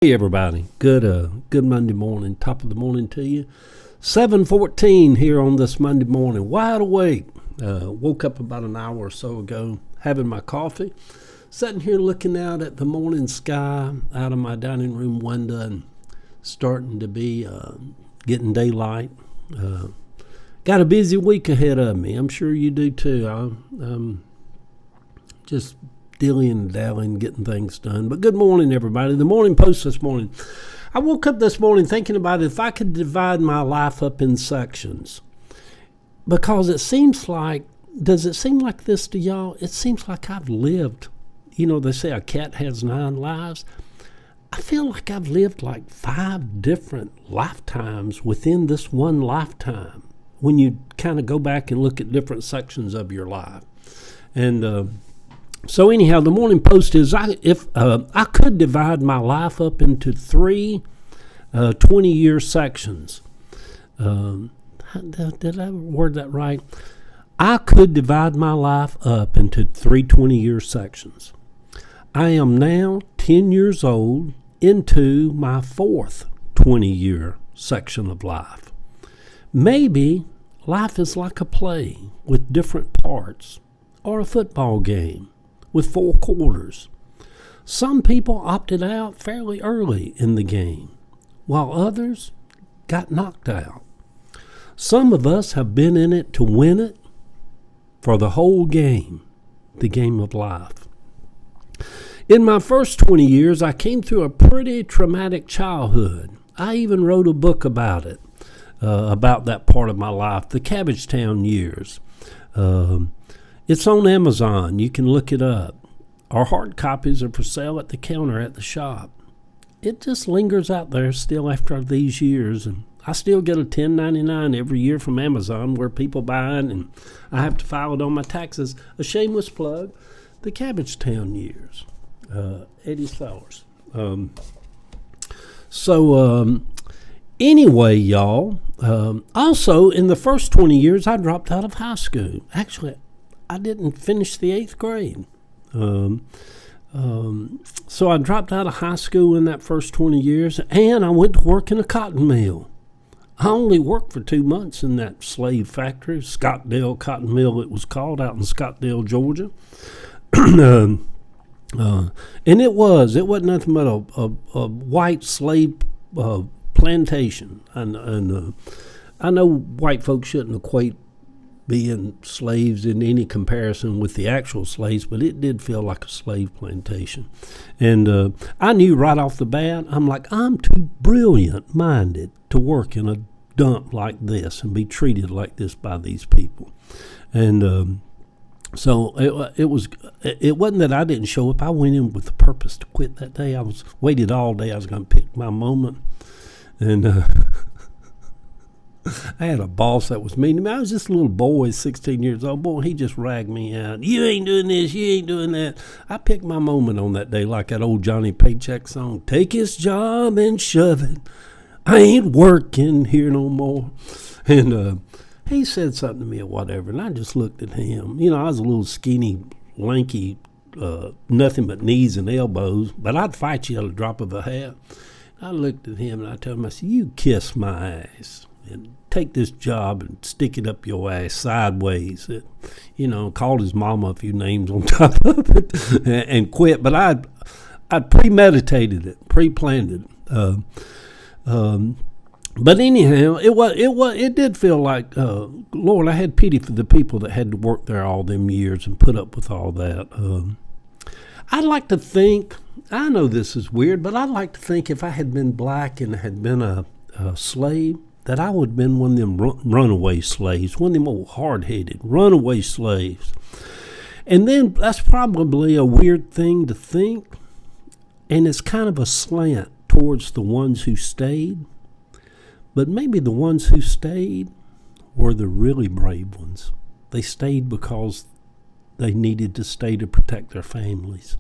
Hey everybody, good Monday morning, top of the morning to you. 7:14 here on this Monday morning, wide awake. Woke up about an hour or so ago, having my coffee, sitting here looking out at the morning sky out of my dining room window and starting to be getting daylight. Got a busy week ahead of me. I'm sure you do too. I'm just dilly and dallying, getting things done. But good morning, everybody. The Morning Post this morning. I woke up this morning thinking about if I could divide my life up in sections. Because it seems like, does it seem like this to y'all? It seems like I've lived, they say a cat has 9 lives. I feel like I've lived like 5 different lifetimes within this one lifetime when you kind of go back and look at different sections of your life. And so anyhow, the Morning Post is, if I could divide my life up into 3 20-year sections. Did I word that right? I could divide my life up into 3 20-year sections. I am now 10 years old into my 4th 20-year section of life. Maybe life is like a play with different parts, or a football game with 4 quarters. Some people opted out fairly early in the game, while others got knocked out. Some of us have been in it to win it for the whole game, the game of life. In my first 20 years, I came through a pretty traumatic childhood. I even wrote a book about it, about that part of my life, the Cabbagetown years. It's on Amazon. You can look it up. Our hard copies are for sale at the counter at the shop. It just lingers out there still after these years, and I still get a $10.99 every year from Amazon where people buy it, and I have to file it on my taxes. A shameless plug, the Cabbagetown years, Eddie Flowers. Anyway, y'all, also in the first 20 years, I dropped out of high school. Actually, I didn't finish the 8th grade. So I dropped out of high school in that first 20 years, and I went to work in a cotton mill. I only worked for 2 months in that slave factory, Scottdale Cotton Mill it was called, out in Scottdale, Georgia. And it wasn't nothing but a white slave plantation. And I know white folks shouldn't equate being slaves in any comparison with the actual slaves, but it did feel like a slave plantation. And I knew right off the bat, I'm too brilliant-minded to work in a dump like this and be treated like this by these people. And so it wasn't that I didn't show up. I went in with the purpose to quit that day. I waited all day. I was going to pick my moment. And I had a boss that was mean to me. I was just a little boy, 16 years old. Boy, he just ragged me out. You ain't doing this, you ain't doing that. I picked my moment on that day like that old Johnny Paycheck song. Take his job and shove it. I ain't working here no more. And he said something to me or whatever, and I just looked at him. I was a little skinny, lanky, nothing but knees and elbows, but I'd fight you at a drop of a hat. I looked at him and I told him, I said, you kiss my ass and take this job and stick it up your ass sideways. Called his mama a few names on top of it and quit. But I'd premeditated it, pre-planned it. But anyhow, it did feel like, Lord, I had pity for the people that had to work there all them years and put up with all that. I'd like to think, I know this is weird, but I'd like to think if I had been black and had been a slave, that I would have been one of them runaway slaves, one of them old hard-headed runaway slaves. And then that's probably a weird thing to think, and it's kind of a slant towards the ones who stayed. But maybe the ones who stayed were the really brave ones. They stayed because they needed to stay to protect their families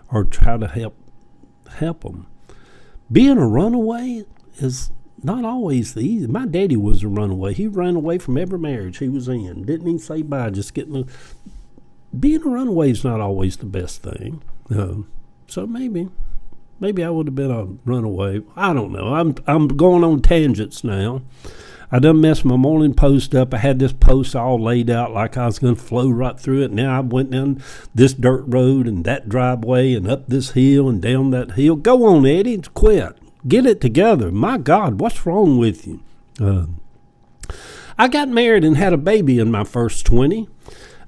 or try to help them. Being a runaway is not always the easy. My daddy was a runaway. He ran away from every marriage he was in. Didn't even say bye, just being a runaway is not always the best thing. So maybe Maybe I would have been a runaway. I don't know. I'm going on tangents now. I done messed my morning post up. I had this post all laid out like I was going to flow right through it. Now I went down this dirt road and that driveway and up this hill and down that hill. Go on, Eddie. Quit. Get it together. My God, what's wrong with you? I got married and had a baby in my first 20.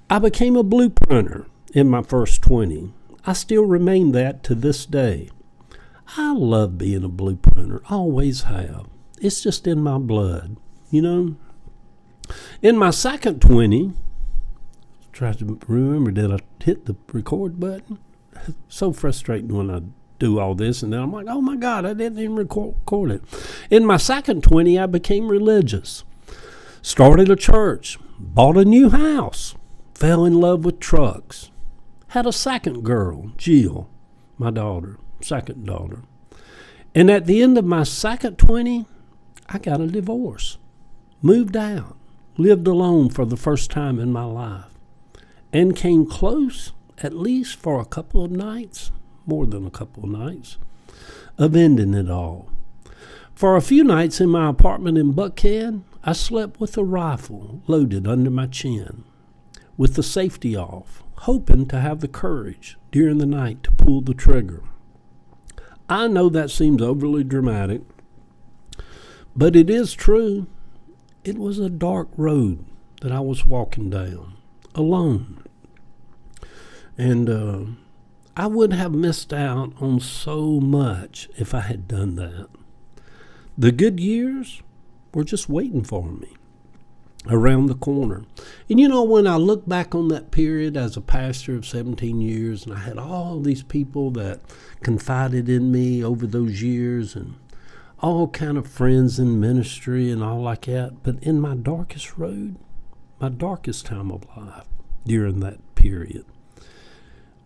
I became a blueprinter in my first 20. I still remain that to this day. I love being a blueprinter. Always have. It's just in my blood. You know, in my second 20, try to remember, did I hit the record button? So frustrating when I do all this, and then I'm like, oh my God, I didn't even record it. In my second 20, I became religious. Started a church, bought a new house, fell in love with trucks, had a second girl, Jill, my daughter, second daughter. And at the end of my second 20, I got a divorce. Moved out, lived alone for the first time in my life, and came close, at least for a couple of nights, more than a couple of nights, of ending it all. For a few nights in my apartment in Buckhead, I slept with a rifle loaded under my chin, with the safety off, hoping to have the courage during the night to pull the trigger. I know that seems overly dramatic, but it is true. It was a dark road that I was walking down, alone. And I would have missed out on so much if I had done that. The good years were just waiting for me around the corner. And you know, when I look back on that period as a pastor of 17 years, and I had all these people that confided in me over those years, and all kind of friends in ministry and all like that. But in my darkest road, my darkest time of life during that period,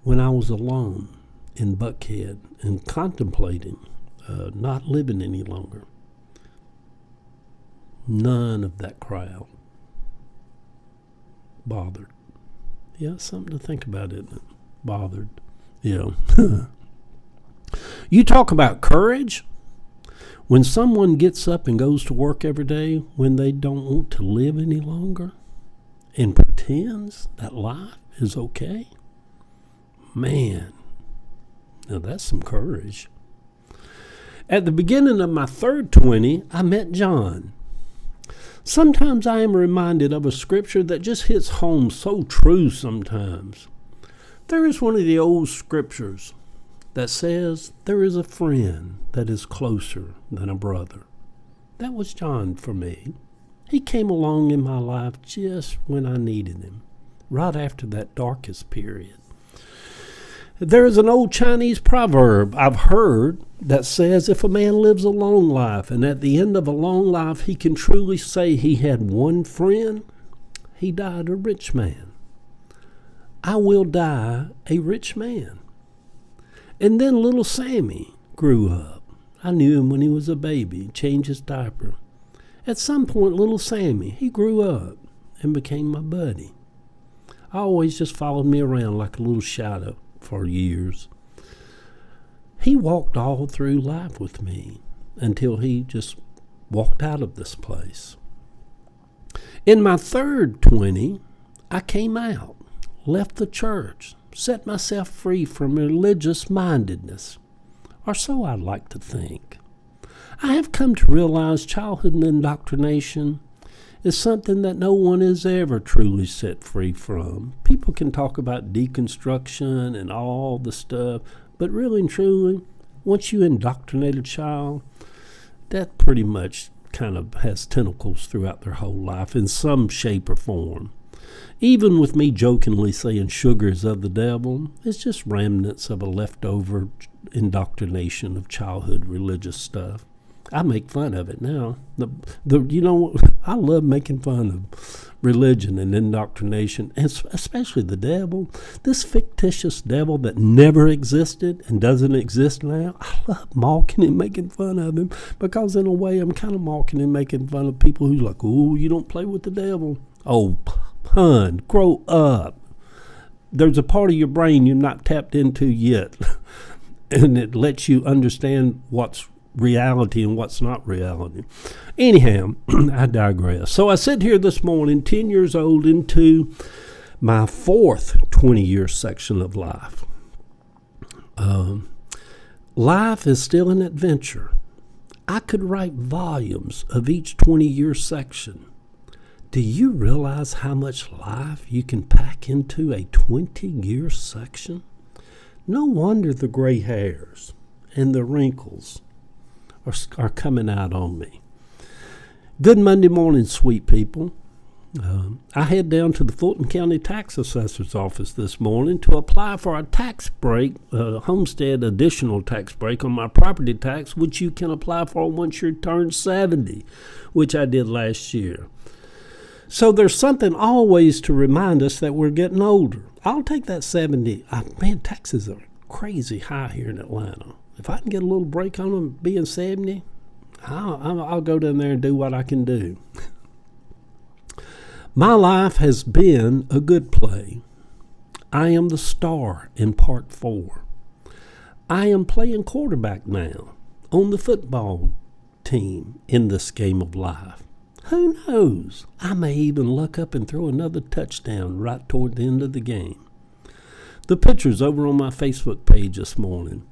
when I was alone in Buckhead and contemplating not living any longer, none of that crowd bothered. Yeah, something to think about, isn't it? Bothered. Yeah. You talk about courage. When someone gets up and goes to work every day when they don't want to live any longer and pretends that life is okay, man, now that's some courage. At the beginning of my third 20, I met John. Sometimes I am reminded of a scripture that just hits home so true sometimes. There is one of the old scriptures that says there is a friend that is closer than a brother. That was John for me. He came along in my life just when I needed him, right after that darkest period. There is an old Chinese proverb I've heard that says if a man lives a long life and at the end of a long life he can truly say he had one friend, he died a rich man. I will die a rich man. And then little Sammy grew up. I knew him when he was a baby, changed his diaper. At some point, little Sammy, he grew up and became my buddy. I always just followed me around like a little shadow for years. He walked all through life with me until he just walked out of this place. In my third 20, I came out, left the church, set myself free from religious mindedness, or so I'd like to think. I have come to realize childhood indoctrination is something that no one is ever truly set free from. People can talk about deconstruction and all the stuff, but really and truly, once you indoctrinate a child, that pretty much kind of has tentacles throughout their whole life in some shape or form. Even with me jokingly saying sugar is of the devil, it's just remnants of a leftover indoctrination of childhood religious stuff. I make fun of it now. I love making fun of religion and indoctrination, and especially the devil. This fictitious devil that never existed and doesn't exist now. I love mocking and making fun of him because in a way I'm kind of mocking and making fun of people who's like, oh, you don't play with the devil. Oh, pun, grow up. There's a part of your brain you're not tapped into yet. and it lets you understand what's reality and what's not reality. Anyhow, I digress. So I sit here this morning, 10 years old, into my fourth 20-year section of life. Life is still an adventure. I could write volumes of each 20-year section. Do you realize how much life you can pack into a 20-year section? No wonder the gray hairs and the wrinkles are coming out on me. Good Monday morning, sweet people. I head down to the Fulton County Tax Assessor's office this morning to apply for a tax break, homestead additional tax break on my property tax, which you can apply for once you're turned 70, which I did last year. So there's something always to remind us that we're getting older. I'll take that 70. Man, taxes are crazy high here in Atlanta. If I can get a little break on them being 70, I'll go down there and do what I can do. My life has been a good play. I am the star in part 4. I am playing quarterback now on the football team in this game of life. Who knows? I may even luck up and throw another touchdown right toward the end of the game. The picture's over on my Facebook page this morning.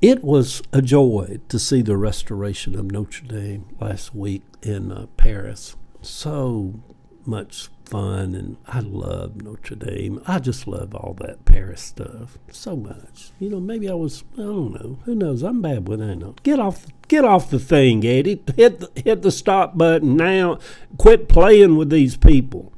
It was a joy to see the restoration of Notre Dame last week in Paris. So much fun, and I love Notre Dame. I just love all that Paris stuff so much. Maybe I don't know. Who knows? I'm bad with that. Get off the thing, Eddie. Hit the stop button now. Quit playing with these people.